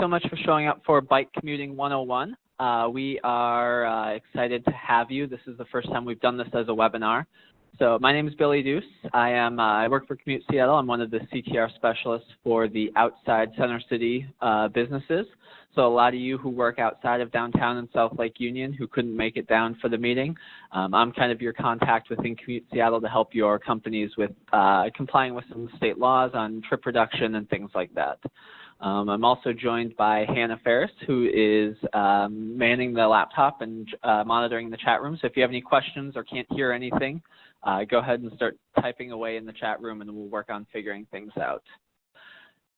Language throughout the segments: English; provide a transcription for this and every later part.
so much for showing up for Bike Commuting 101. We are excited to have you. This is the first time we've done this as a webinar. So my name is Billy Deuce. I work for Commute Seattle. I'm one of the CTR specialists for the outside Center City businesses. So a lot of you who work outside of downtown and South Lake Union who couldn't make it down for the meeting, I'm kind of your contact within Commute Seattle to help your companies with complying with some state laws on trip reduction and things like that. I'm also joined by Hannah Ferris, who is manning the laptop and monitoring the chat room. So if you have any questions or can't hear anything, go ahead and start typing away in the chat room and we'll work on figuring things out.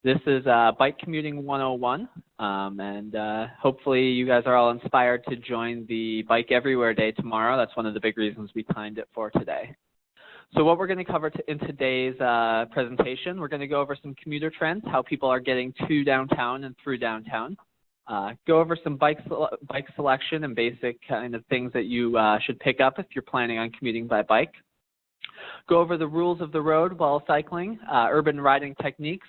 This is Bike Commuting 101, and hopefully you guys are all inspired to join the Bike Everywhere Day tomorrow. That's one of the big reasons we timed it for today. So what we're going to cover in today's presentation, we're going to go over some commuter trends, how people are getting to downtown and through downtown, go over some bike selection and basic kind of things that you should pick up if you're planning on commuting by bike, go over the rules of the road while cycling, urban riding techniques,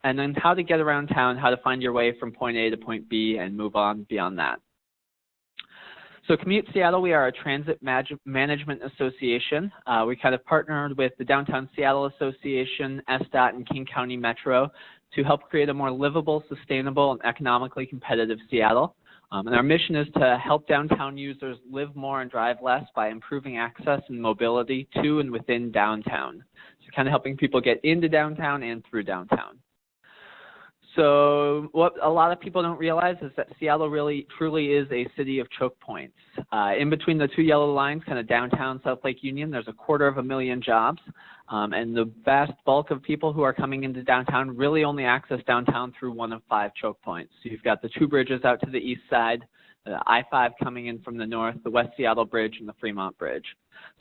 and then how to get around town, how to find your way from point A to point B and move on beyond that. So Commute Seattle, we are a transit management association. We kind of partnered with the Downtown Seattle Association, SDOT, and King County Metro to help create a more livable, sustainable, and economically competitive Seattle. And our mission is to help downtown users live more and drive less by improving access and mobility to and within downtown. So kind of helping people get into downtown and through downtown. So what a lot of people don't realize is that Seattle really truly is a city of choke points. In between the two yellow lines, kind of downtown South Lake Union, there's 250,000 jobs. And the vast bulk of people who are coming into downtown really only access downtown through one of 5 choke points. So you've got the 2 bridges out to the east side, the I-5 coming in from the north, the West Seattle Bridge, and the Fremont Bridge.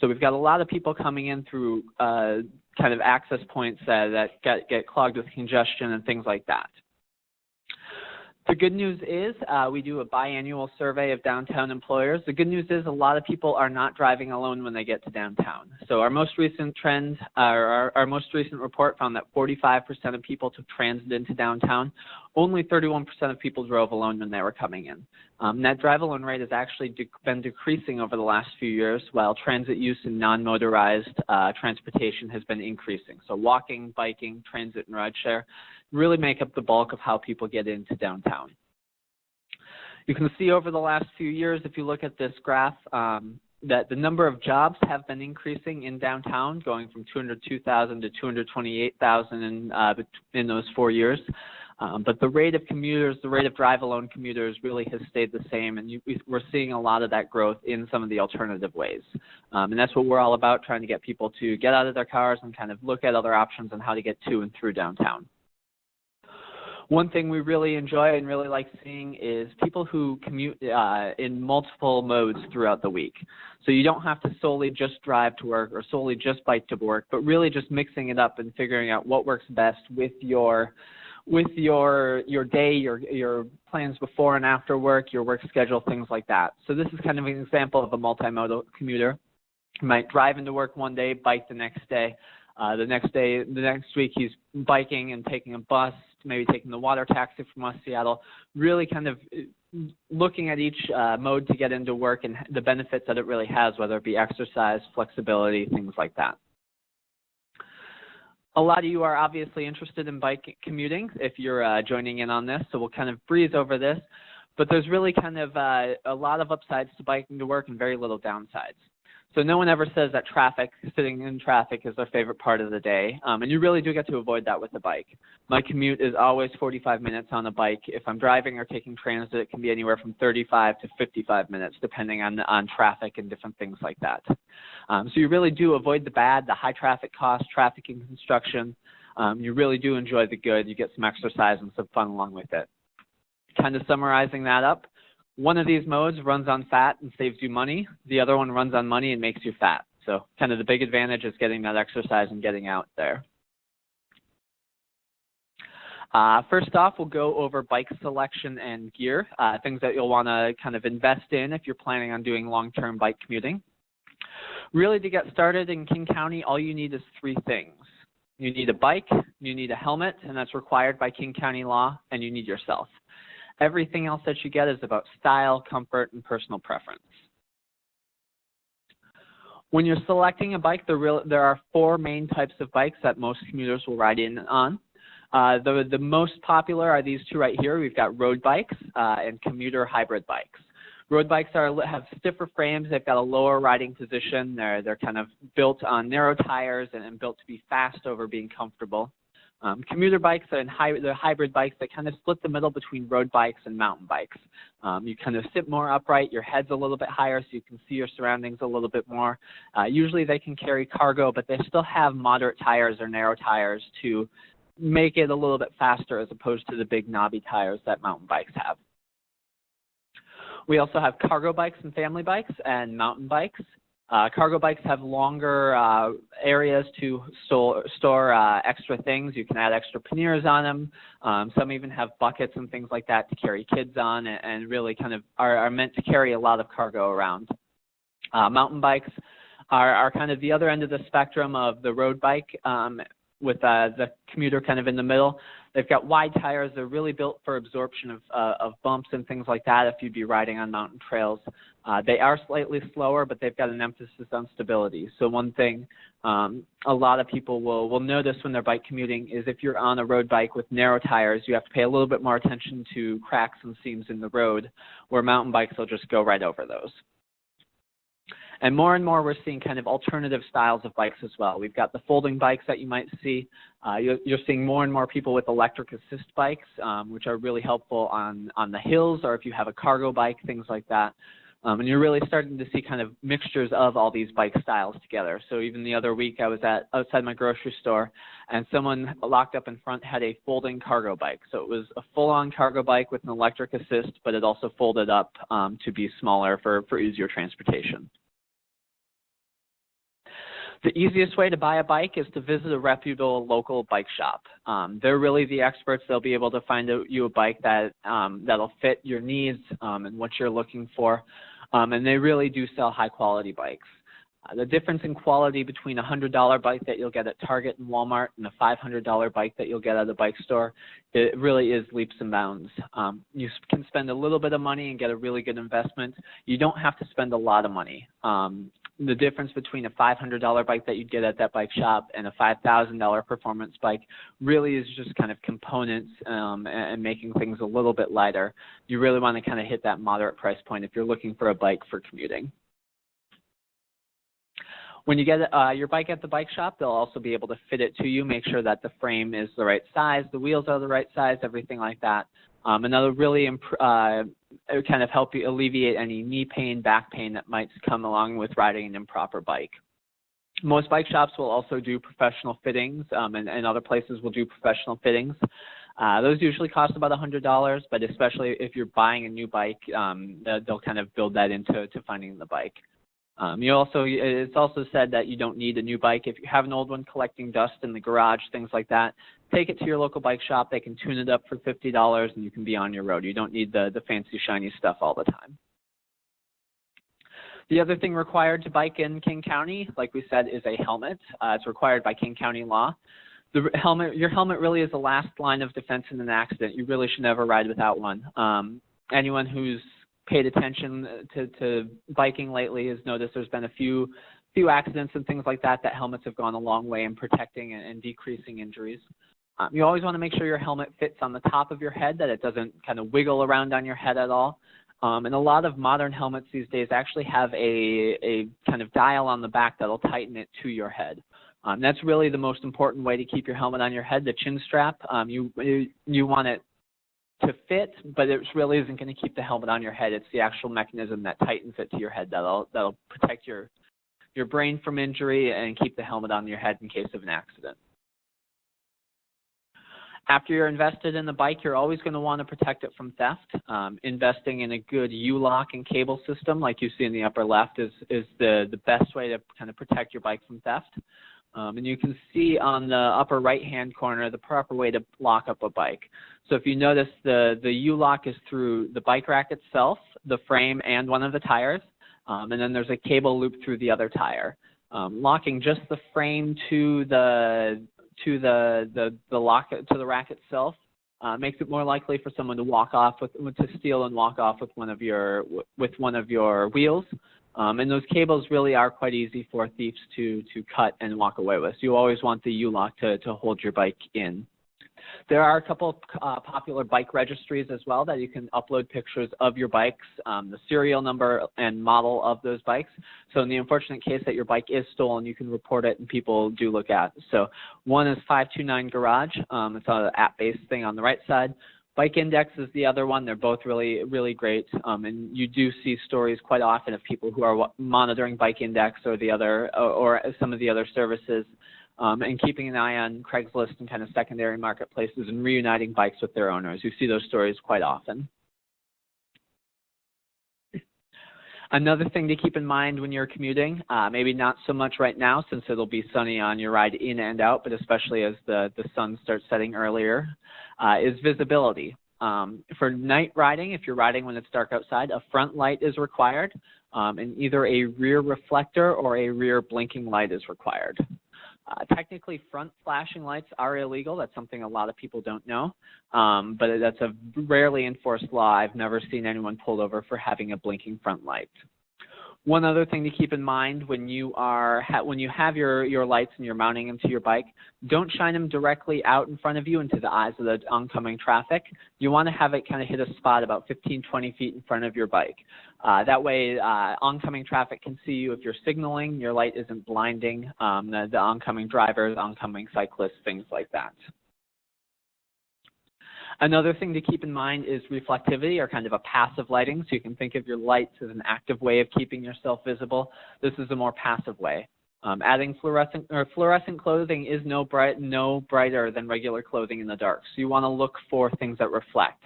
So we've got a lot of people coming in through kind of access points that get clogged with congestion and things like that. The good news is we do a biannual survey of downtown employers. The good news is a lot of people are not driving alone when they get to downtown. So our most recent trend, our most recent report found that 45% of people took transit into downtown. Only 31% of people drove alone when they were coming in. That drive alone rate has actually been decreasing over the last few years, while transit use in non-motorized transportation has been increasing. So walking, biking, transit, and rideshare really make up the bulk of how people get into downtown. You can see over the last few years, if you look at this graph, that the number of jobs have been increasing in downtown, going from 202,000 to 228,000 in those 4 years. But the rate of commuters, the rate of drive-alone commuters really has stayed the same, and we're seeing a lot of that growth in some of the alternative ways. And that's what we're all about, trying to get people to get out of their cars and kind of look at other options on how to get to and through downtown. One thing we really enjoy and really like seeing is people who commute in multiple modes throughout the week. So you don't have to solely just drive to work or solely just bike to work, but really just mixing it up and figuring out what works best with your day, your plans before and after work, your work schedule, things like that. So this is kind of an example of a multimodal commuter. You might drive into work one day, bike the next day. The next week he's biking and taking a bus, maybe taking the water taxi from West Seattle, really kind of looking at each mode to get into work and the benefits that it really has, whether it be exercise, flexibility, things like that. A lot of you are obviously interested in bike commuting if you're joining in on this, so we'll kind of breeze over this. But there's really kind of a lot of upsides to biking to work and very little downsides. So no one ever says that sitting in traffic is their favorite part of the day, and you really do get to avoid that with a bike. My commute is always 45 minutes on a bike. If I'm driving or taking transit, it can be anywhere from 35 to 55 minutes, depending on traffic and different things like that. So you really do avoid the bad, the high traffic costs, traffic and construction. You really do enjoy the good. You get some exercise and some fun along with it. Kind of summarizing that up. One of these modes runs on fat and saves you money. The other one runs on money and makes you fat. So kind of the big advantage is getting that exercise and getting out there. First off, we'll go over bike selection and gear, things that you'll want to kind of invest in if you're planning on doing long-term bike commuting. Really, to get started in King County, all you need is 3 things. You need a bike, you need a helmet, and that's required by King County law, and you need yourself. Everything else that you get is about style, comfort, and personal preference. When you're selecting a bike, there are 4 main types of bikes that most commuters will ride in on. The most popular are these 2 right here. We've got road bikes and commuter hybrid bikes. Road bikes have stiffer frames. They've got a lower riding position. They're kind of built on narrow tires and built to be fast over being comfortable. Commuter bikes and they're hybrid bikes that kind of split the middle between road bikes and mountain bikes. You kind of sit more upright, your head's a little bit higher so you can see your surroundings a little bit more. Usually they can carry cargo, but they still have moderate tires or narrow tires to make it a little bit faster as opposed to the big knobby tires that mountain bikes have. We also have cargo bikes and family bikes and mountain bikes. Cargo bikes have longer areas to store extra things. You can add extra panniers on them. Some even have buckets and things like that to carry kids on and really kind of are meant to carry a lot of cargo around. Mountain bikes are kind of the other end of the spectrum of the road bike with the commuter kind of in the middle. They've got wide tires. They're really built for absorption of bumps and things like that if you'd be riding on mountain trails. They are slightly slower, but they've got an emphasis on stability. So one thing a lot of people will notice when they're bike commuting is if you're on a road bike with narrow tires, you have to pay a little bit more attention to cracks and seams in the road, where mountain bikes will just go right over those. And more we're seeing kind of alternative styles of bikes as well. We've got the folding bikes that you might see. You're seeing more and more people with electric assist bikes, which are really helpful on the hills or if you have a cargo bike, things like that. And you're really starting to see kind of mixtures of all these bike styles together. So even the other week I was outside my grocery store and someone locked up in front had a folding cargo bike. So it was a full-on cargo bike with an electric assist, but it also folded up to be smaller for easier transportation. The easiest way to buy a bike is to visit a reputable local bike shop. They're really the experts. They'll be able to find you a bike that'll fit your needs and what you're looking for. And they really do sell high quality bikes. The difference in quality between a $100 bike that you'll get at Target and Walmart and a $500 bike that you'll get at a bike store, it really is leaps and bounds. You can spend a little bit of money and get a really good investment. You don't have to spend a lot of money. The difference between a $500 bike that you'd get at that bike shop and a $5,000 performance bike really is just kind of components and making things a little bit lighter. You really want to kind of hit that moderate price point if you're looking for a bike for commuting. When you get your bike at the bike shop, they'll also be able to fit it to you, make sure that the frame is the right size, the wheels are the right size, everything like that. And that'll really kind of help you alleviate any knee pain, back pain that might come along with riding an improper bike. Most bike shops will also do professional fittings, and other places will do professional fittings. Those usually cost about $100, but especially if you're buying a new bike, they'll kind of build that into finding the bike. It's also said that you don't need a new bike. If you have an old one collecting dust in the garage, things like that, take it to your local bike shop. They can tune it up for $50 and you can be on your road. You don't need the fancy shiny stuff all the time. The other thing required to bike in King County, like we said, is a helmet. It's required by King County law. Your helmet really is the last line of defense in an accident. You really should never ride without one. Anyone who's paid attention to biking lately has noticed there's been a few accidents and things like that helmets have gone a long way in protecting and decreasing injuries. You always want to make sure your helmet fits on the top of your head, that it doesn't kind of wiggle around on your head at all. And a lot of modern helmets these days actually have a kind of dial on the back that'll tighten it to your head. That's really the most important way to keep your helmet on your head, the chin strap. You want it to fit, but it really isn't going to keep the helmet on your head. It's the actual mechanism that tightens it to your head that'll protect your brain from injury and keep the helmet on your head in case of an accident. After you're invested in the bike, you're always going to want to protect it from theft. Investing in a good U-lock and cable system, like you see in the upper left, is the best way to kind of protect your bike from theft. And you can see on the upper right-hand corner the proper way to lock up a bike. So if you notice, the U-lock is through the bike rack itself, the frame, and one of the tires. And then there's a cable loop through the other tire. Locking just the frame to the rack itself makes it more likely for someone to walk off to steal and walk off with one of your wheels. And those cables really are quite easy for thieves to cut and walk away with. So you always want the U-lock to hold your bike in. There are a couple of popular bike registries as well that you can upload pictures of your bikes, the serial number and model of those bikes. So in the unfortunate case that your bike is stolen, you can report it and people do look at it. So one is 529 Garage. It's an app-based thing on the right side. Bike Index is the other one. They're both really, really great. And you do see stories quite often of people who are monitoring Bike Index or some of the other services, and keeping an eye on Craigslist and kind of secondary marketplaces and reuniting bikes with their owners. You see those stories quite often. Another thing to keep in mind when you're commuting, maybe not so much right now since it'll be sunny on your ride in and out, but especially as the sun starts setting earlier, is visibility. For night riding, if you're riding when it's dark outside, a front light is required, and either a rear reflector or a rear blinking light is required. Technically, front flashing lights are illegal. That's something a lot of people don't know, but that's a rarely enforced law. I've never seen anyone pulled over for having a blinking front light. One other thing to keep in mind when you have your lights and you're mounting them to your bike, don't shine them directly out in front of you into the eyes of the oncoming traffic. You want to have it kind of hit a spot about 15, 20 feet in front of your bike. That way oncoming traffic can see you. If you're signaling, your light isn't blinding the oncoming drivers, oncoming cyclists, things like that. Another thing to keep in mind is reflectivity, or kind of a passive lighting. So you can think of your lights as an active way of keeping yourself visible. This is a more passive way. Adding fluorescent clothing is no brighter than regular clothing in the dark. So you want to look for things that reflect.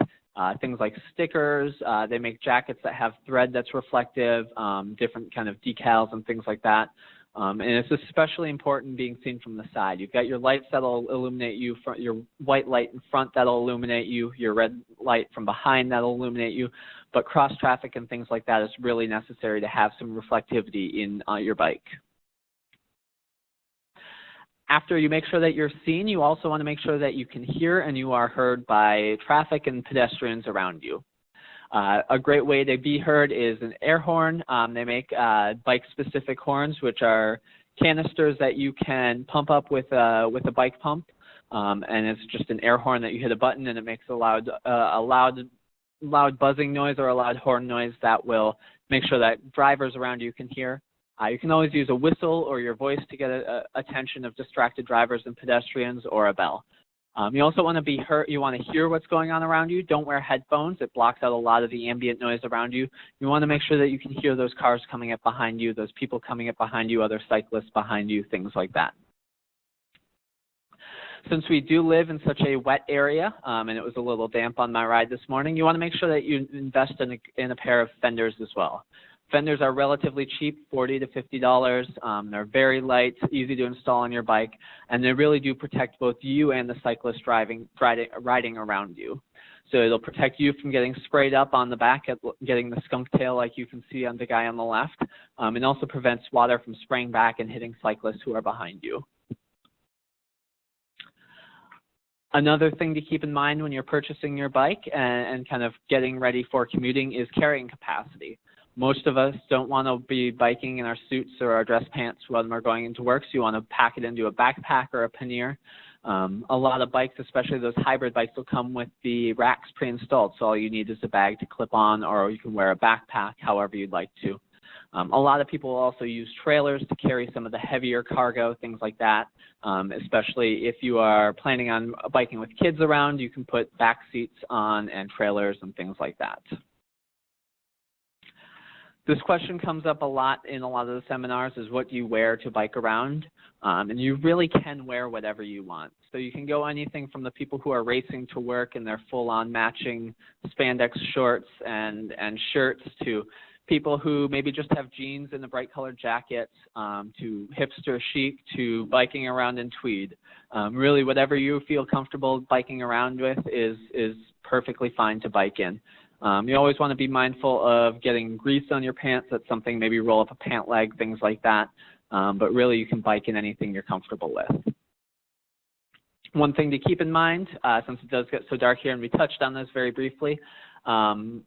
Things like stickers. They make jackets that have thread that's reflective, different kind of decals and things like that. And it's especially important being seen from the side. You've got your lights that'll illuminate you, your white light in front that'll illuminate you, your red light from behind that'll illuminate you, but cross traffic and things like that is really necessary to have some reflectivity in your bike. After you make sure that you're seen, you also want to make sure that you can hear and you are heard by traffic and pedestrians around you. A great way to be heard is an air horn. They make bike-specific horns, which are canisters that you can pump up with a bike pump, and it's just an air horn that you hit a button and it makes a loud buzzing noise or a loud horn noise that will make sure that drivers around you can hear. You can always use a whistle or your voice to get attention of distracted drivers and pedestrians, or a bell. You also want to be heard. You want to hear what's going on around you. Don't wear headphones. It blocks out a lot of the ambient noise around you. You want to make sure that you can hear those cars coming up behind you, those people coming up behind you, other cyclists behind you, things like that. Since we do live in such a wet area, and it was a little damp on my ride this morning, you want to make sure that you invest in a pair of fenders as well. Fenders are relatively cheap, $40 to $50. They're very light, easy to install on your bike, and they really do protect both you and the cyclist riding around you. So it'll protect you from getting sprayed up on the back, getting the skunk tail like you can see on the guy on the left, and also prevents water from spraying back and hitting cyclists who are behind you. Another thing to keep in mind when you're purchasing your bike and kind of getting ready for commuting is carrying capacity. Most of us don't want to be biking in our suits or our dress pants when we're going into work, so you want to pack it into a backpack or a pannier. A lot of bikes, especially those hybrid bikes, will come with the racks pre-installed, so all you need is a bag to clip on, or you can wear a backpack, however you'd like to. A lot of people will also use trailers to carry some of the heavier cargo, things like that. Especially if you are planning on biking with kids around, you can put back seats on and trailers and things like that. This question comes up a lot in a lot of the seminars, is what do you wear to bike around? And you really can wear whatever you want. So you can go anything from the people who are racing to work in their full-on matching spandex shorts and shirts, to people who maybe just have jeans and a bright colored jacket, to hipster chic, to biking around in tweed. Really whatever you feel comfortable biking around with is perfectly fine to bike in. You always want to be mindful of getting grease on your pants. That's something, maybe roll up a pant leg, things like that. But really you can bike in anything you're comfortable with. One thing to keep in mind, since it does get so dark here, and we touched on this very briefly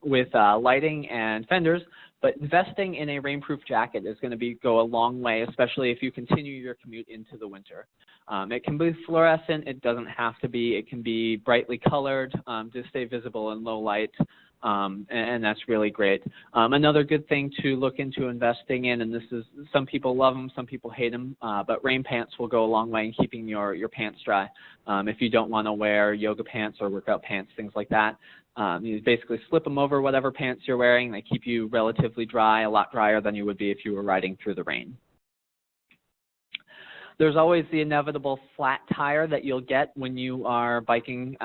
with lighting and fenders, but investing in a rainproof jacket is going to go a long way, especially if you continue your commute into the winter. It can be fluorescent. It doesn't have to be. It can be brightly colored to stay visible in low light, and that's really great. Another good thing to look into investing in, and this is, some people love them, some people hate them, but rain pants will go a long way in keeping your pants dry. If you don't want to wear yoga pants or workout pants, things like that, you basically slip them over whatever pants you're wearing. They keep you relatively dry, a lot drier than you would be if you were riding through the rain. There's always the inevitable flat tire that you'll get when you are biking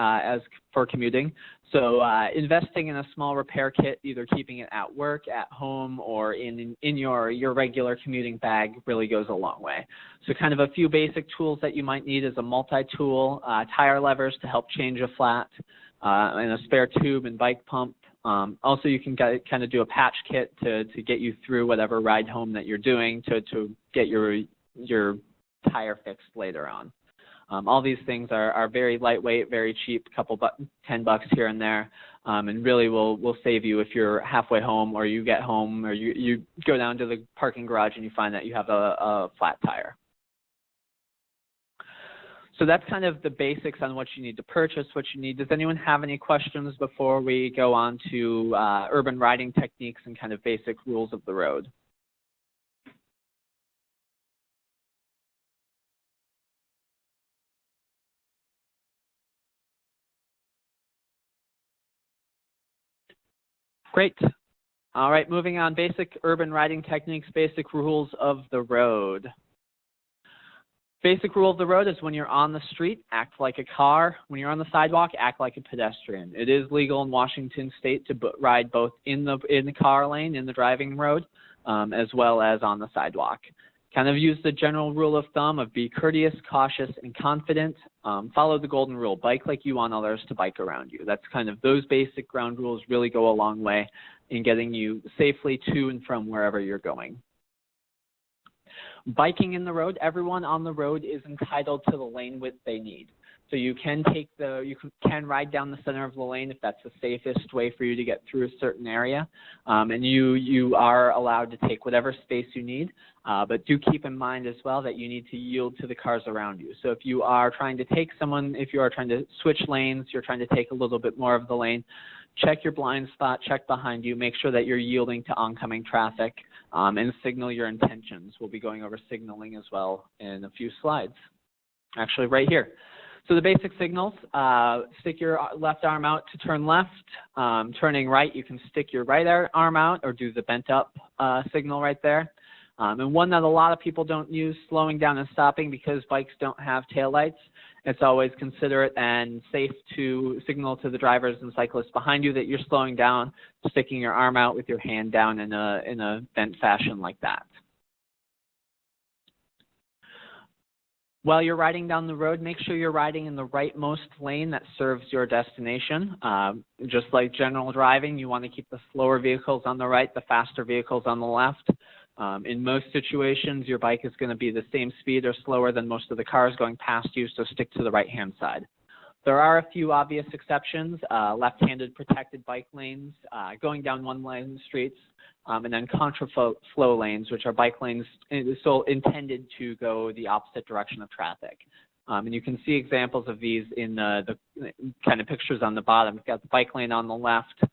for commuting. So investing in a small repair kit, either keeping it at work, at home, or in your regular commuting bag really goes a long way. So kind of a few basic tools that you might need is a multi-tool, tire levers to help change a flat, and a spare tube and bike pump. Also, you can kind of do a patch kit to get you through whatever ride home that you're doing to get your tire fixed later on. All these things are very lightweight, very cheap, $10 here and there, and really will save you if you're halfway home, or you get home, or you go down to the parking garage and you find that you have a flat tire. So that's kind of the basics on what you need to purchase, what you need. Does anyone have any questions before we go on to urban riding techniques and kind of basic rules of the road? Great. All right, moving on, basic urban riding techniques, basic rules of the road. Basic rule of the road is when you're on the street, act like a car. When you're on the sidewalk, act like a pedestrian. It is legal in Washington State to ride both in the car lane, in the driving road, as well as on the sidewalk. Kind of use the general rule of thumb of be courteous, cautious, and confident. Follow the golden rule. Bike like you want others to bike around you. That's kind of, those basic ground rules really go a long way in getting you safely to and from wherever you're going. Biking in the road, everyone on the road is entitled to the lane width they need. So you can can ride down the center of the lane if that's the safest way for you to get through a certain area. And you are allowed to take whatever space you need, but do keep in mind as well that you need to yield to the cars around you. So if you are trying to take if you are trying to switch lanes, you're trying to take a little bit more of the lane, check your blind spot, check behind you, make sure that you're yielding to oncoming traffic, and signal your intentions. We'll be going over signaling as well in a few slides, actually right here. So the basic signals, stick your left arm out to turn left. Turning right, you can stick your right arm out or do the bent up signal right there. And one that a lot of people don't use, slowing down and stopping, because bikes don't have taillights. It's always considerate and safe to signal to the drivers and cyclists behind you that you're slowing down, sticking your arm out with your hand down in a bent fashion like that. While you're riding down the road, make sure you're riding in the rightmost lane that serves your destination. Just like general driving, you want to keep the slower vehicles on the right, the faster vehicles on the left. In most situations, your bike is going to be the same speed or slower than most of the cars going past you, so stick to the right-hand side. There are a few obvious exceptions, left-handed protected bike lanes, going down one-lane streets, and then contraflow lanes, which are bike lanes intended to go the opposite direction of traffic. And you can see examples of these in the kind of pictures on the bottom. You've got the bike lane on the left,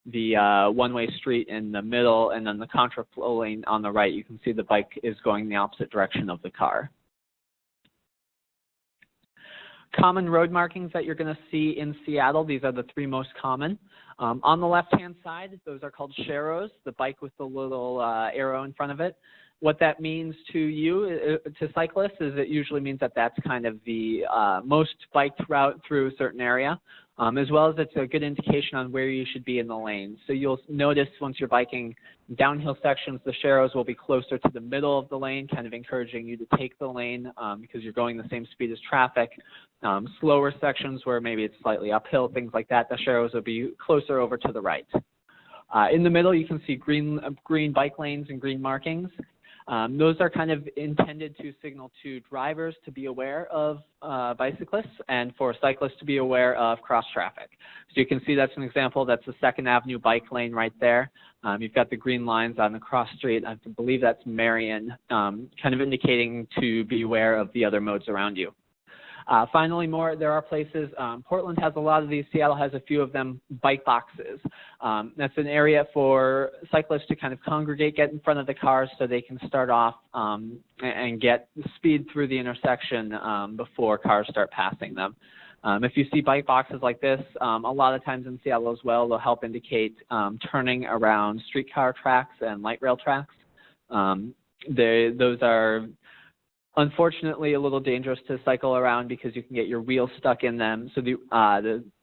the one-way street in the middle, and then the contraflow lane on the right. You can see the bike is going the opposite direction of the car. Common road markings that you're going to see in Seattle, these are the three most common. On the left-hand side, those are called sharrows, the bike with the little arrow in front of it. What that means to you, to cyclists, is it usually means that that's kind of the most biked route through a certain area, as well as it's a good indication on where you should be in the lane. So you'll notice once you're biking downhill sections, the sharrows will be closer to the middle of the lane, kind of encouraging you to take the lane because you're going the same speed as traffic. Slower sections where maybe it's slightly uphill, things like that, the sharrows will be closer over to the right. In the middle, you can see green bike lanes and green markings. Those are kind of intended to signal to drivers to be aware of bicyclists and for cyclists to be aware of cross traffic. So you can see that's an example. That's the 2nd Avenue bike lane right there. You've got the green lines on the cross street. I believe that's Marion, kind of indicating to be aware of the other modes around you. Finally, there are places, Portland has a lot of these, Seattle has a few of them, bike boxes. That's an area for cyclists to kind of congregate, get in front of the cars so they can start off and get speed through the intersection before cars start passing them. If you see bike boxes like this, a lot of times in Seattle as well, they'll help indicate turning around streetcar tracks and light rail tracks. Those are unfortunately a little dangerous to cycle around because you can get your wheels stuck in them. So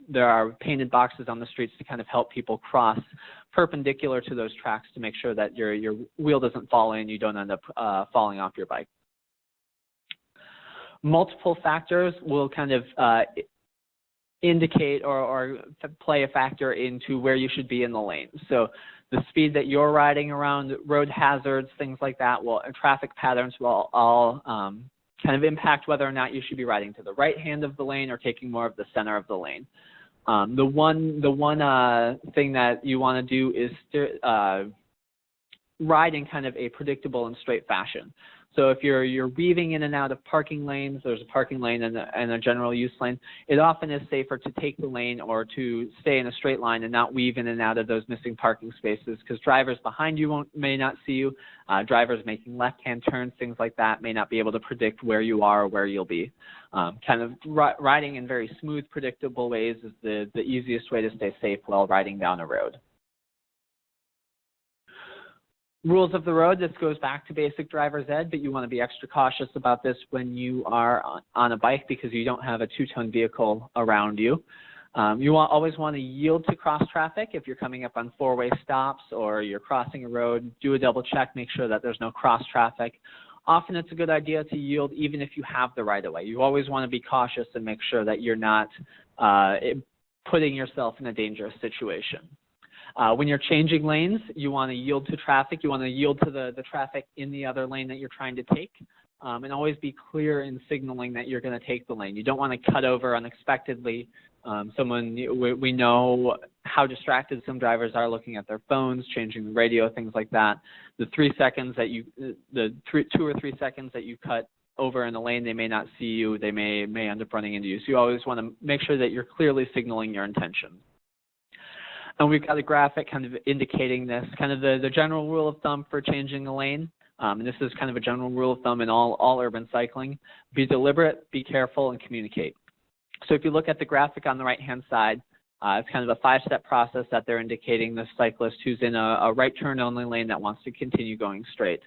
there are painted boxes on the streets to kind of help people cross perpendicular to those tracks to make sure that your wheel doesn't fall in, you don't end up falling off your bike. Multiple factors will kind of indicate or play a factor into where you should be in the lane. So the speed that you're riding around, road hazards, things like that, traffic patterns will all kind of impact whether or not you should be riding to the right hand of the lane or taking more of the center of the lane. The one thing that you want to do is ride in kind of a predictable and straight fashion. So if you're weaving in and out of parking lanes, there's a parking lane and a general use lane, it often is safer to take the lane or to stay in a straight line and not weave in and out of those missing parking spaces because drivers behind you may not see you. Drivers making left-hand turns, things like that, may not be able to predict where you are or where you'll be. Kind of riding in very smooth, predictable ways is the easiest way to stay safe while riding down a road. Rules of the road, this goes back to basic driver's ed, but you want to be extra cautious about this when you are on a bike because you don't have a two-ton vehicle around you. You always want to yield to cross traffic. If you're coming up on four-way stops or you're crossing a road, do a double check, make sure that there's no cross traffic. Often it's a good idea to yield even if you have the right-of-way. You always want to be cautious and make sure that you're not putting yourself in a dangerous situation. When you're changing lanes, you want to yield to traffic. You want to yield to the traffic in the other lane that you're trying to take, and always be clear in signaling that you're going to take the lane. You don't want to cut over unexpectedly. We know how distracted some drivers are looking at their phones, changing the radio, things like that. The 2 or 3 seconds that you cut over in the lane, they may not see you. They may end up running into you. So you always want to make sure that you're clearly signaling your intention. And we've got a graphic kind of indicating this, kind of the general rule of thumb for changing the lane. And this is kind of a general rule of thumb in all urban cycling. Be deliberate, be careful, and communicate. So if you look at the graphic on the right-hand side, it's kind of a 5-step process that they're indicating the cyclist who's in a right turn only lane that wants to continue going straight.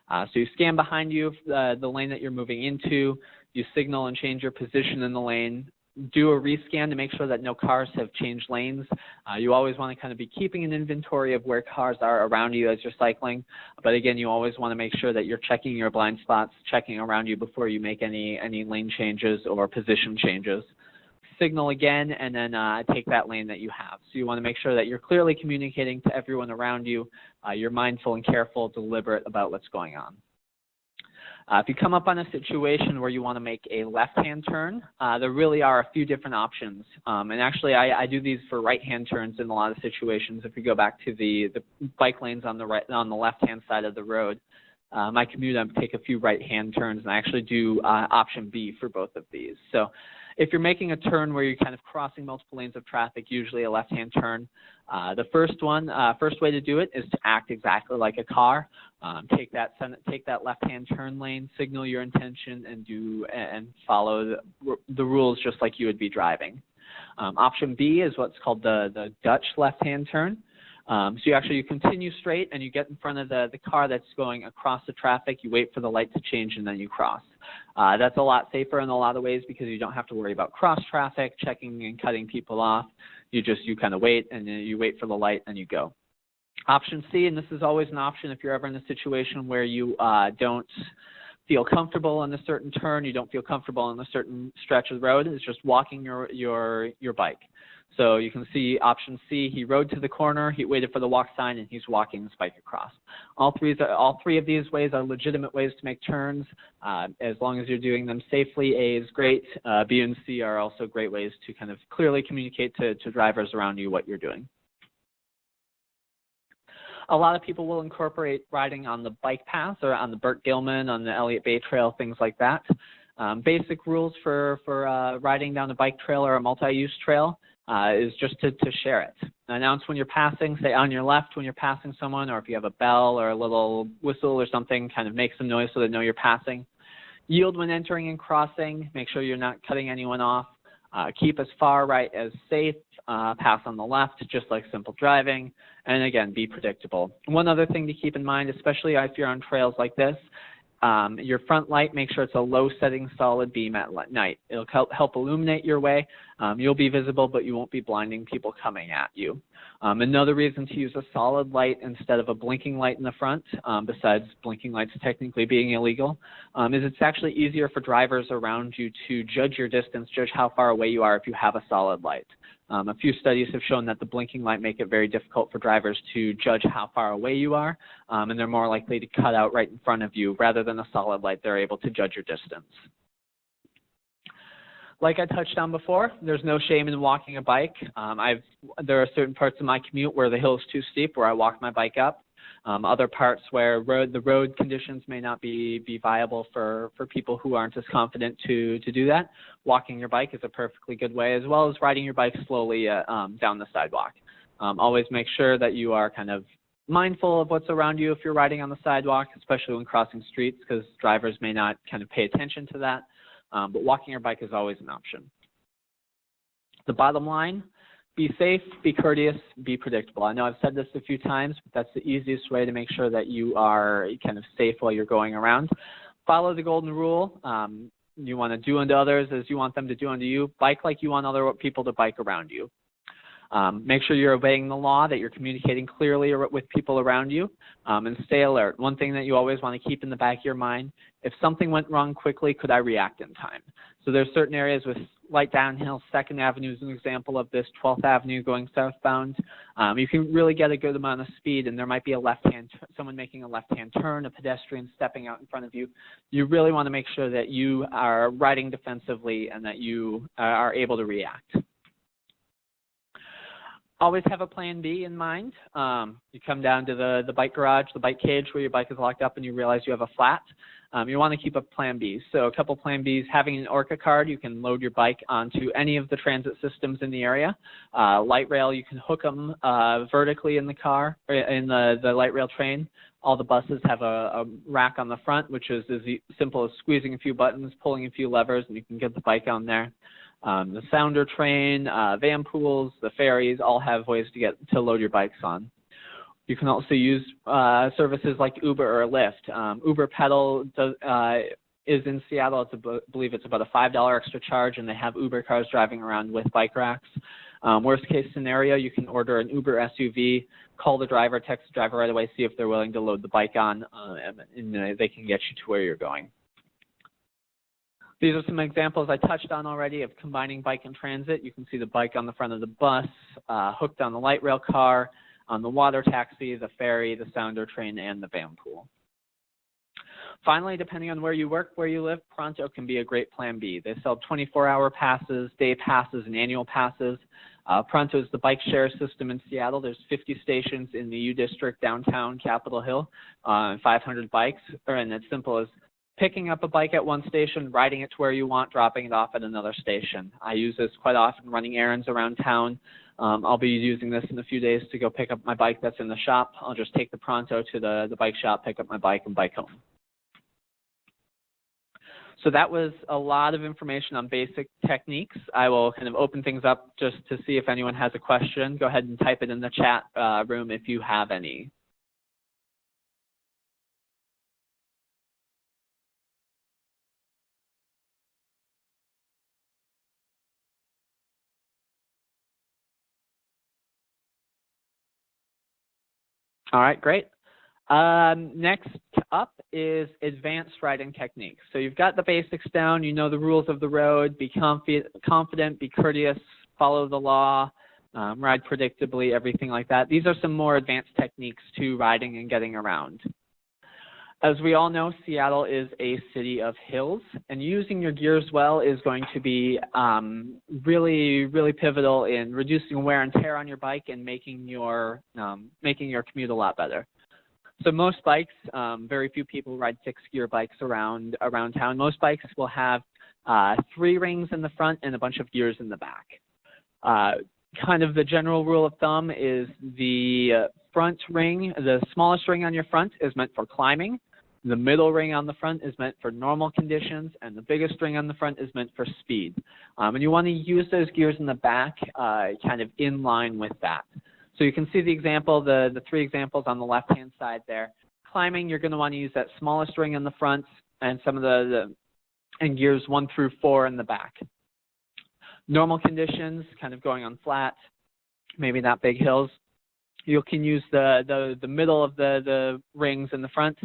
So you scan behind you the lane that you're moving into, you signal and change your position in the lane, do a rescan to make sure that no cars have changed lanes. You always want to kind of be keeping an inventory of where cars are around you as you're cycling. But again, you always want to make sure that you're checking your blind spots, checking around you before you make any lane changes or position changes. Signal again and then take that lane that you have. So you want to make sure that you're clearly communicating to everyone around you. You're mindful and careful, deliberate about what's going on. If you come up on a situation where you want to make a left-hand turn, there really are a few different options. And actually, I do these for right-hand turns in a lot of situations. If we go back to the bike lanes on the left-hand side of the road, my commute, I take a few right-hand turns, and I actually do option B for both of these. So if you're making a turn where you're kind of crossing multiple lanes of traffic, usually a left-hand turn, the first way to do it is to act exactly like a car. Take that left-hand turn lane, signal your intention, and follow the rules just like you would be driving. Option B is what's called the Dutch left-hand turn. So you continue straight and you get in front of the car that's going across the traffic. You wait for the light to change and then you cross. That's a lot safer in a lot of ways because you don't have to worry about cross traffic, checking and cutting people off. You kind of wait and then you wait for the light and you go. Option C, and this is always an option if you're ever in a situation where you don't feel comfortable in a certain turn, you don't feel comfortable in a certain stretch of the road, is just walking your bike. So you can see option C, he rode to the corner, he waited for the walk sign, and he's walking his bike across. All three of these ways are legitimate ways to make turns. As long as you're doing them safely, A is great. B and C are also great ways to kind of clearly communicate to drivers around you what you're doing. A lot of people will incorporate riding on the bike path or on the Burt Gilman, on the Elliott Bay Trail, things like that. Basic rules for riding down a bike trail or a multi-use trail is just to share it. Announce when you're passing, say on your left when you're passing someone, or if you have a bell or a little whistle or something, kind of make some noise so they know you're passing. Yield when entering and crossing, make sure you're not cutting anyone off. Keep as far right as safe, pass on the left, just like simple driving, and again, be predictable. One other thing to keep in mind, especially if you're on trails like this, your front light, make sure it's a low setting solid beam at night. It'll help illuminate your way. You'll be visible, but you won't be blinding people coming at you. Another reason to use a solid light instead of a blinking light in the front, besides blinking lights technically being illegal, is it's actually easier for drivers around you to judge your distance, judge how far away you are if you have a solid light. A few studies have shown that the blinking light make it very difficult for drivers to judge how far away you are, and they're more likely to cut out right in front of you. Rather than a solid light, they're able to judge your distance. Like I touched on before, there's no shame in walking a bike. There are certain parts of my commute where the hill is too steep, where I walk my bike up. Other parts where the road conditions may not be viable for people who aren't as confident to do that. Walking your bike is a perfectly good way, as well as riding your bike slowly down the sidewalk. Always make sure that you are kind of mindful of what's around you if you're riding on the sidewalk, especially when crossing streets, because drivers may not kind of pay attention to that. But walking your bike is always an option. The bottom line, be safe, be courteous, be predictable. I know I've said this a few times, but that's the easiest way to make sure that you are kind of safe while you're going around. Follow the golden rule. You want to do unto others as you want them to do unto you. Bike like you want other people to bike around you. Make sure you're obeying the law, that you're communicating clearly with people around you, and stay alert. One thing that you always want to keep in the back of your mind, if something went wrong quickly, could I react in time? So there's certain areas with light downhill. 2nd Avenue is an example of this, 12th Avenue going southbound. You can really get a good amount of speed, and there might be someone making a left-hand turn, a pedestrian stepping out in front of you. You really want to make sure that you are riding defensively and that you are able to react. Always have a plan B in mind. You come down to the bike garage, the bike cage where your bike is locked up and you realize you have a flat. You want to keep a plan B. So a couple plan Bs, having an ORCA card, you can load your bike onto any of the transit systems in the area. Light rail, you can hook them vertically in the car, or in the light rail train. All the buses have a rack on the front, which is as simple as squeezing a few buttons, pulling a few levers, and you can get the bike on there. The sounder train, van pools, the ferries all have ways to load your bikes on. You can also use services like Uber or Lyft. Uber Pedal is in Seattle. I believe it's about a $5 extra charge, and they have Uber cars driving around with bike racks. Worst case scenario, you can order an Uber SUV, call the driver, text the driver right away, see if they're willing to load the bike on, and they can get you to where you're going. These are some examples I touched on already of combining bike and transit. You can see the bike on the front of the bus, hooked on the light rail car, on the water taxi, the ferry, the sounder train, and the van pool. Finally, depending on where you work, where you live, Pronto can be a great plan B. They sell 24-hour passes, day passes, and annual passes. Pronto is the bike share system in Seattle. There's 50 stations in the U District, downtown Capitol Hill, 500 bikes, and it's simple as picking up a bike at one station, riding it to where you want, dropping it off at another station. I use this quite often running errands around town. I'll be using this in a few days to go pick up my bike that's in the shop. I'll just take the Pronto to the bike shop, pick up my bike, and bike home. So that was a lot of information on basic techniques. I will kind of open things up just to see if anyone has a question. Go ahead and type it in the chat room if you have any. All right, great. Next up is advanced riding techniques. So you've got the basics down, you know the rules of the road, be confident, be courteous, follow the law, ride predictably, everything like that. These are some more advanced techniques to riding and getting around. As we all know, Seattle is a city of hills, and using your gears well is going to be really pivotal in reducing wear and tear on your bike and making your commute a lot better. So most bikes, very few people ride 6-gear bikes around town. Most bikes will have 3 rings in the front and a bunch of gears in the back. Kind of the general rule of thumb is the front ring, the smallest ring on your front is meant for climbing. The middle ring on the front is meant for normal conditions, and the biggest ring on the front is meant for speed. And you want to use those gears in the back kind of in line with that. So you can see the example, the 3 examples on the left-hand side there. Climbing, you're going to want to use that smallest ring in the front and some of and gears 1 through 4 in the back. Normal conditions, kind of going on flat, maybe not big hills, you can use the middle of the rings in the front,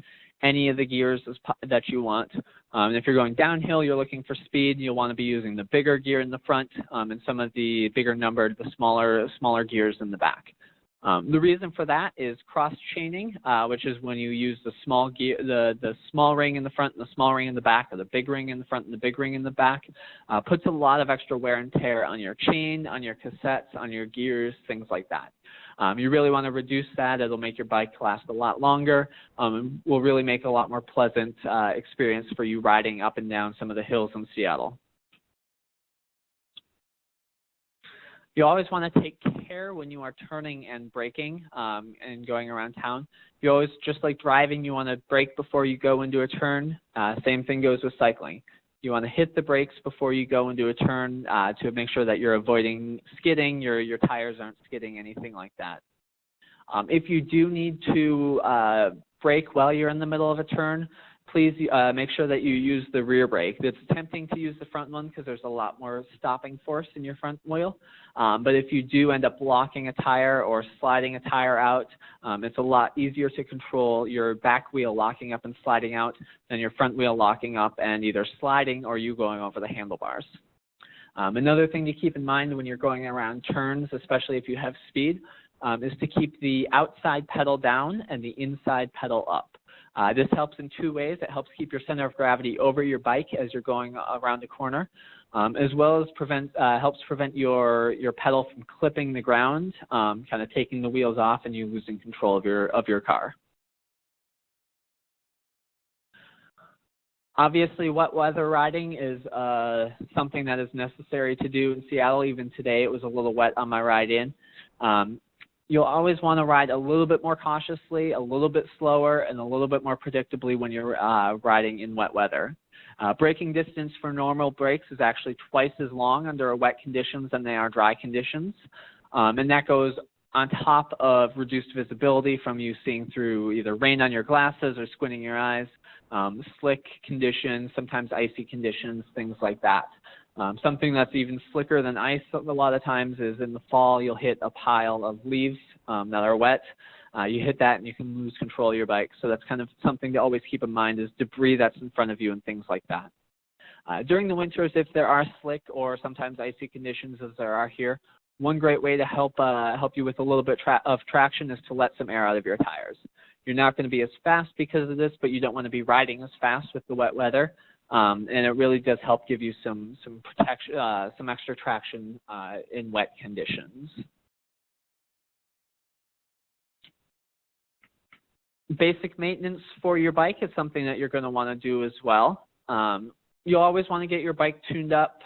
any of the gears that you want. And if you're going downhill, you're looking for speed, you'll want to be using the bigger gear in the front and some of the bigger numbered, the smaller gears in the back. The reason for that is cross-chaining, which is when you use the small gear, the small ring in the front and the small ring in the back, or the big ring in the front and the big ring in the back, puts a lot of extra wear and tear on your chain, on your cassettes, on your gears, things like that. You really want to reduce that. It'll make your bike last a lot longer and will really make a lot more pleasant experience for you riding up and down some of the hills in Seattle. You always want to take care when you are turning and braking and going around town. You always, just like driving, you want to brake before you go into a turn. Same thing goes with cycling. You want to hit the brakes before you go into a turn to make sure that you're avoiding skidding, your tires aren't skidding, anything like that. If you do need to brake while you're in the middle of a turn, please make sure that you use the rear brake. It's tempting to use the front one because there's a lot more stopping force in your front wheel. But if you do end up blocking a tire or sliding a tire out, it's a lot easier to control your back wheel locking up and sliding out than your front wheel locking up and either sliding or you going over the handlebars. Another thing to keep in mind when you're going around turns, especially if you have speed, is to keep the outside pedal down and the inside pedal up. This helps in 2 ways. It helps keep your center of gravity over your bike as you're going around a corner, as well as helps prevent your pedal from clipping the ground, kind of taking the wheels off and you losing control of your car. Obviously, wet weather riding is something that is necessary to do in Seattle. Even today, it was a little wet on my ride in. You'll always want to ride a little bit more cautiously, a little bit slower, and a little bit more predictably when you're riding in wet weather. Braking distance for normal brakes is actually twice as long under wet conditions than they are dry conditions. And that goes on top of reduced visibility from you seeing through either rain on your glasses or squinting your eyes, slick conditions, sometimes icy conditions, things like that. Something that's even slicker than ice a lot of times is in the fall you'll hit a pile of leaves that are wet. You hit that and you can lose control of your bike. So that's kind of something to always keep in mind is debris that's in front of you and things like that. During the winters, if there are slick or sometimes icy conditions as there are here, one great way to help you with a little bit of traction is to let some air out of your tires. You're not going to be as fast because of this, but you don't want to be riding as fast with the wet weather. And it really does help give you some protection, some extra traction in wet conditions. Basic maintenance for your bike is something that you're going to want to do as well. You always want to get your bike tuned up.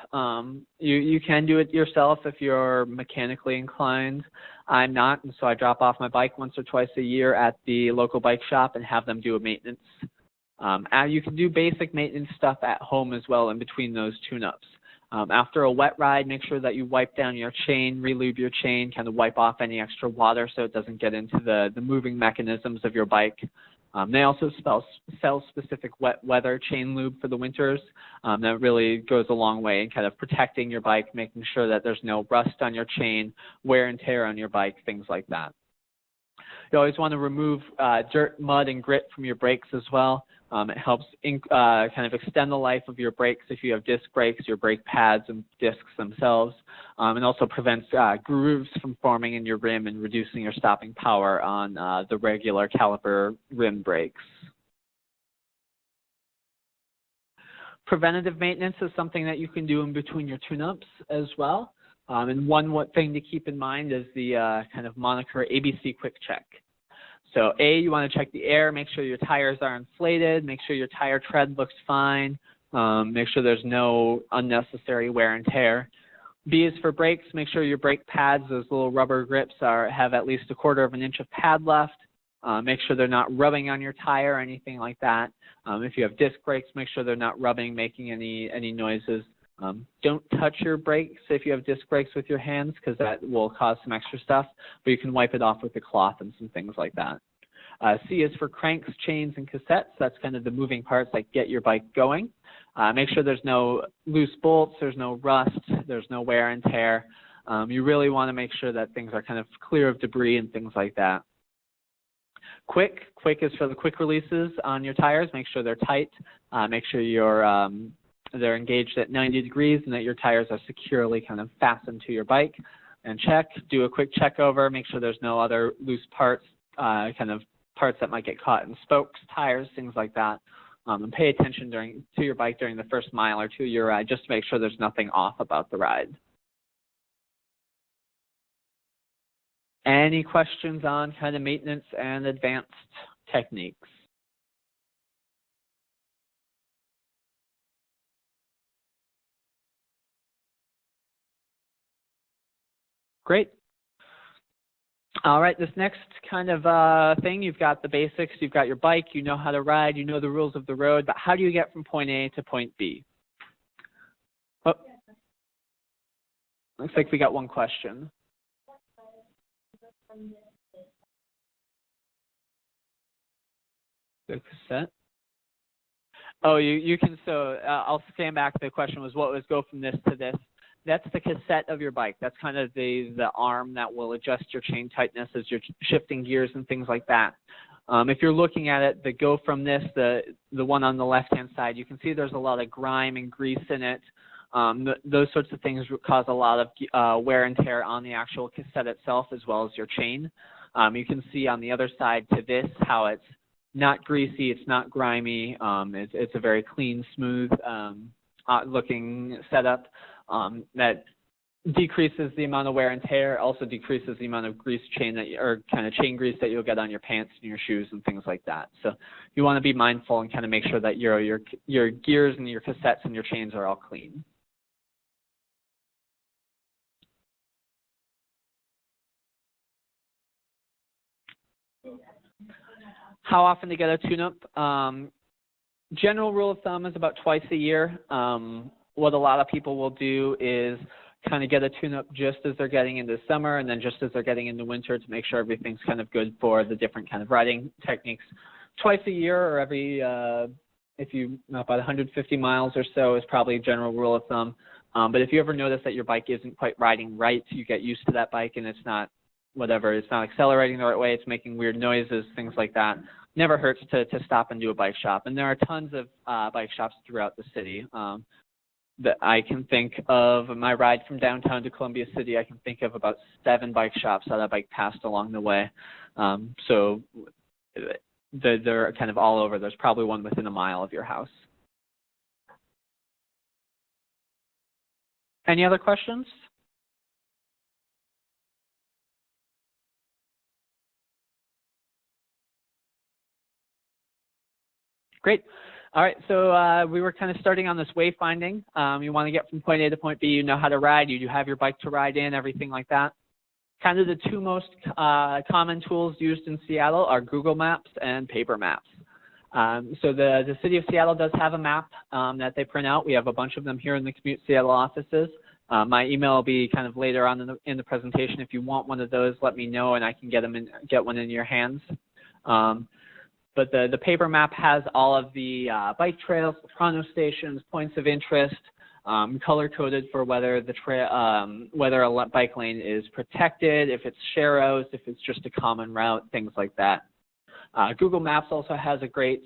You can do it yourself if you're mechanically inclined. I'm not, and so I drop off my bike once or twice a year at the local bike shop and have them do a maintenance. You can do basic maintenance stuff at home as well in between those tune-ups. After a wet ride, make sure that you wipe down your chain, relube your chain, kind of wipe off any extra water so it doesn't get into the moving mechanisms of your bike. They also sell specific wet weather chain lube for the winters. That really goes a long way in kind of protecting your bike, making sure that there's no rust on your chain, wear and tear on your bike, things like that. You always want to remove dirt, mud, and grit from your brakes as well. It helps kind of extend the life of your brakes if you have disc brakes, your brake pads and discs themselves, and also prevents grooves from forming in your rim and reducing your stopping power on the regular caliper rim brakes. Preventative maintenance is something that you can do in between your tune-ups as well. And one thing to keep in mind is the kind of moniker ABC Quick Check. So A, you want to check the air, make sure your tires are inflated, make sure your tire tread looks fine, make sure there's no unnecessary wear and tear. B is for brakes, make sure your brake pads, those little rubber grips, have at least 1/4 of an inch of pad left. Make sure they're not rubbing on your tire or anything like that. If you have disc brakes, make sure they're not rubbing, making any noises. Don't touch your brakes if you have disc brakes with your hands, because that will cause some extra stuff, but you can wipe it off with a cloth and some things like that. C is for cranks, chains, and cassettes. That's kind of the moving parts that get your bike going. Make sure there's no loose bolts, there's no rust, there's no wear and tear. You really want to make sure that things are kind of clear of debris and things like that. Quick is for the quick releases on your tires. Make sure they're tight. Make sure they're engaged at 90 degrees and that your tires are securely kind of fastened to your bike. And do a quick check over, make sure there's no other loose parts, kind of parts that might get caught in spokes, tires, things like that. And pay attention to your bike during the first mile or two of your ride, just to make sure there's nothing off about the ride. Any questions on kind of maintenance and advanced techniques? Great. All right, this next kind of thing, you've got the basics, you've got your bike, you know how to ride, you know the rules of the road, but how do you get from point A to point B? Oh, looks like we got one question. The cassette? Oh, you can, so I'll stand back. The question was, what was go from this to this? That's the cassette of your bike. That's kind of the arm that will adjust your chain tightness as you're shifting gears and things like that. If you're looking at it, the go from this, the one on the left-hand side, you can see there's a lot of grime and grease in it. Those sorts of things cause a lot of wear and tear on the actual cassette itself as well as your chain. You can see on the other side to this how it's not greasy, it's not grimy, it's a very clean, smooth looking setup that decreases the amount of wear and tear, also decreases the amount of grease chain or kind of chain grease that you'll get on your pants and your shoes and things like that. So you want to be mindful and kind of make sure that your gears and your cassettes and your chains are all clean. How often to get a tune-up? General rule of thumb is about twice a year. What a lot of people will do is kind of get a tune-up just as they're getting into summer and then just as they're getting into winter to make sure everything's kind of good for the different kind of riding techniques. Twice a year or every, if you about 150 miles or so is probably a general rule of thumb. But if you ever notice that your bike isn't quite riding right, you get used to that bike and it's not it's not accelerating the right way, it's making weird noises, things like that. Never hurts to stop and do a bike shop. And there are tons of bike shops throughout the city. That I can think of my ride from downtown to Columbia City, I can think of about 7 bike shops that I bike passed along the way. So they're kind of all over. There's probably one within a mile of your house. Any other questions? Great. All right, so we were kind of starting on this wayfinding. You want to get from point A to point B, you know how to ride, you have your bike to ride in, everything like that. Kind of the two most common tools used in Seattle are Google Maps and paper maps. So the City of Seattle does have a map that they print out. We have a bunch of them here in the Commute Seattle offices. My email will be kind of later on in the presentation. If you want one of those, let me know and I can get one in your hands. But the paper map has all of the bike trails, the chrono stations, points of interest, color-coded for whether whether a bike lane is protected, if it's sharrows, if it's just a common route, things like that. Google Maps also has a great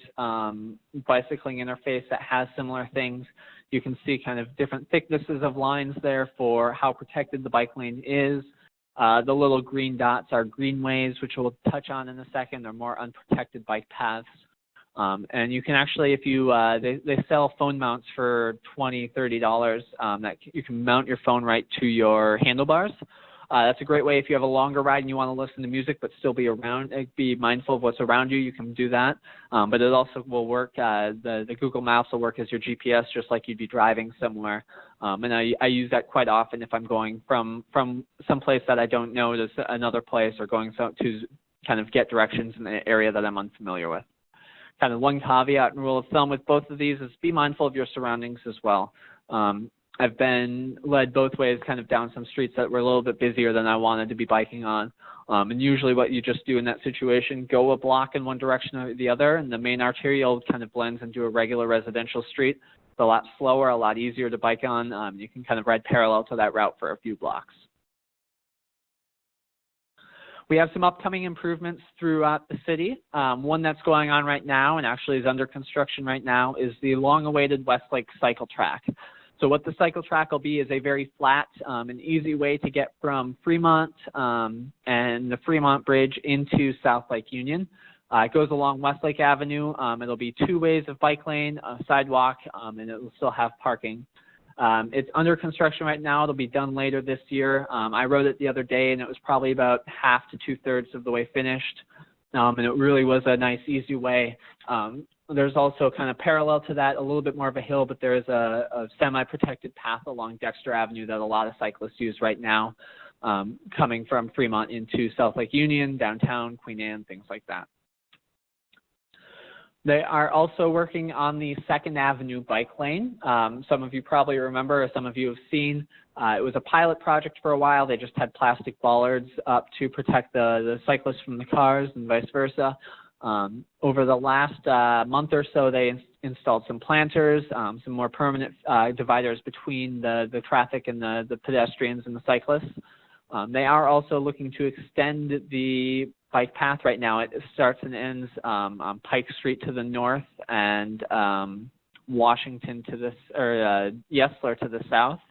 bicycling interface that has similar things. You can see kind of different thicknesses of lines there for how protected the bike lane is. The little green dots are greenways, which we'll touch on in a second. They're more unprotected bike paths. And you can actually, if you, they sell phone mounts for $20, $30 that you can mount your phone right to your handlebars. That's a great way if you have a longer ride and you want to listen to music but still be mindful of what's around you, you can do that. But it also will work, the Google Maps will work as your GPS just like you'd be driving somewhere. And I use that quite often if I'm going from some place that I don't know to another place or going to kind of get directions in an area that I'm unfamiliar with. Kind of one caveat and rule of thumb with both of these is be mindful of your surroundings as well. I've been led both ways kind of down some streets that were a little bit busier than I wanted to be biking on. And usually what you just do in that situation, go a block in one direction or the other, and the main arterial kind of blends into a regular residential street. It's a lot slower, a lot easier to bike on. You can kind of ride parallel to that route for a few blocks. We have some upcoming improvements throughout the city. One that's going on right now and actually is under construction right now is the long-awaited Westlake cycle track. So what the cycle track will be is a very flat and easy way to get from Fremont and the Fremont Bridge into South Lake Union. It goes along Westlake Avenue. It'll be 2 ways of bike lane, a sidewalk, and it will still have parking. It's under construction right now. It'll be done later this year. I rode it the other day, and it was probably about half to 2/3 of the way finished. And it really was a nice, easy way. There's also kind of parallel to that, a little bit more of a hill, but there is a semi-protected path along Dexter Avenue that a lot of cyclists use right now, coming from Fremont into South Lake Union, downtown, Queen Anne, things like that. They are also working on the 2nd Avenue bike lane. Some of you probably remember, or some of you have seen, it was a pilot project for a while. They just had plastic bollards up to protect the cyclists from the cars and vice versa. Over the last month or so, they installed some planters, some more permanent dividers between the traffic and the pedestrians and the cyclists. They are also looking to extend the bike path. Right now it starts and ends on Pike Street to the north and Washington to the, or Yesler to the south.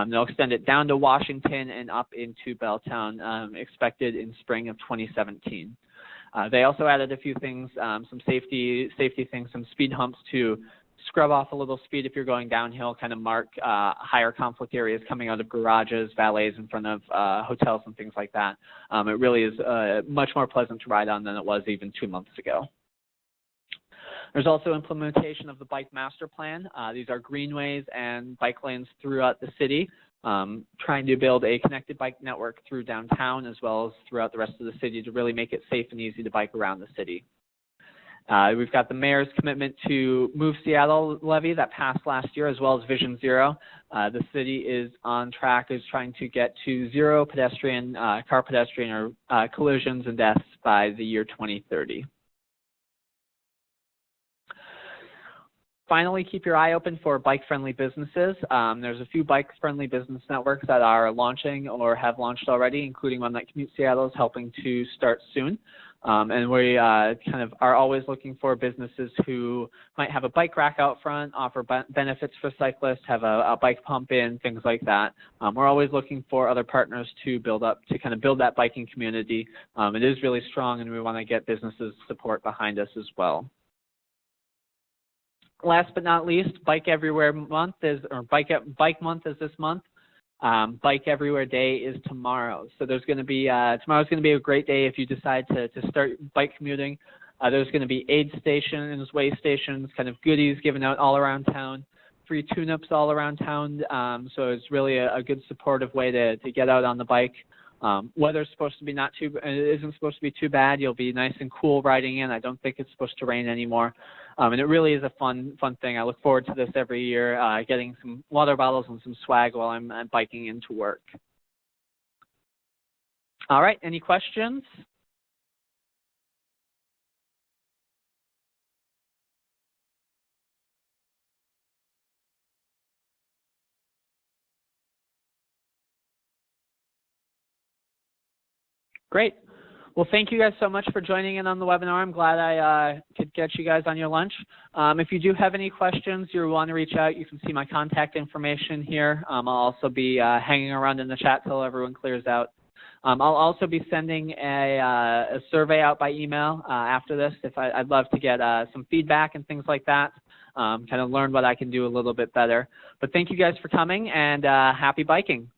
They'll extend it down to Washington and up into Belltown, expected in spring of 2017. They also added a few things, some safety things, some speed humps to scrub off a little speed if you're going downhill, kind of mark higher conflict areas coming out of garages, valets in front of hotels and things like that. It really is much more pleasant to ride on than it was even 2 months ago. There's also implementation of the Bike Master Plan. These are greenways and bike lanes throughout the city, trying to build a connected bike network through downtown as well as throughout the rest of the city to really make it safe and easy to bike around the city. We've got the mayor's commitment to Move Seattle levy that passed last year, as well as Vision Zero. The city is on track, is trying to get to zero car pedestrian or collisions and deaths by the year 2030. Finally, keep your eye open for bike-friendly businesses. There's a few bike-friendly business networks that are launching or have launched already, including one that Commute Seattle is helping to start soon. And we kind of are always looking for businesses who might have a bike rack out front, offer benefits for cyclists, have a bike pump in, things like that. We're always looking for other partners to build that biking community. It is really strong, and we want to get businesses support behind us as well. Last but not least, Bike Everywhere Month is, or Bike Month is this month. Bike Everywhere Day is tomorrow. So there's going to be, tomorrow's going to be a great day if you decide to start bike commuting. There's going to be aid stations, way stations, kind of goodies given out all around town, free tune-ups all around town. So it's really a good supportive way to get out on the bike. Weather's supposed to be it isn't supposed to be too bad. You'll be nice and cool riding in. I don't think it's supposed to rain anymore. And it really is a fun thing. I look forward to this every year, getting some water bottles and some swag while I'm biking into work. All right, any questions? Great. Well, thank you guys so much for joining in on the webinar. I'm glad I could get you guys on your lunch. If you do have any questions, you want to reach out, you can see my contact information here. I'll also be hanging around in the chat till everyone clears out. I'll also be sending a survey out by email after this. I'd love to get some feedback and things like that, kind of learn what I can do a little bit better. But thank you guys for coming, and happy biking.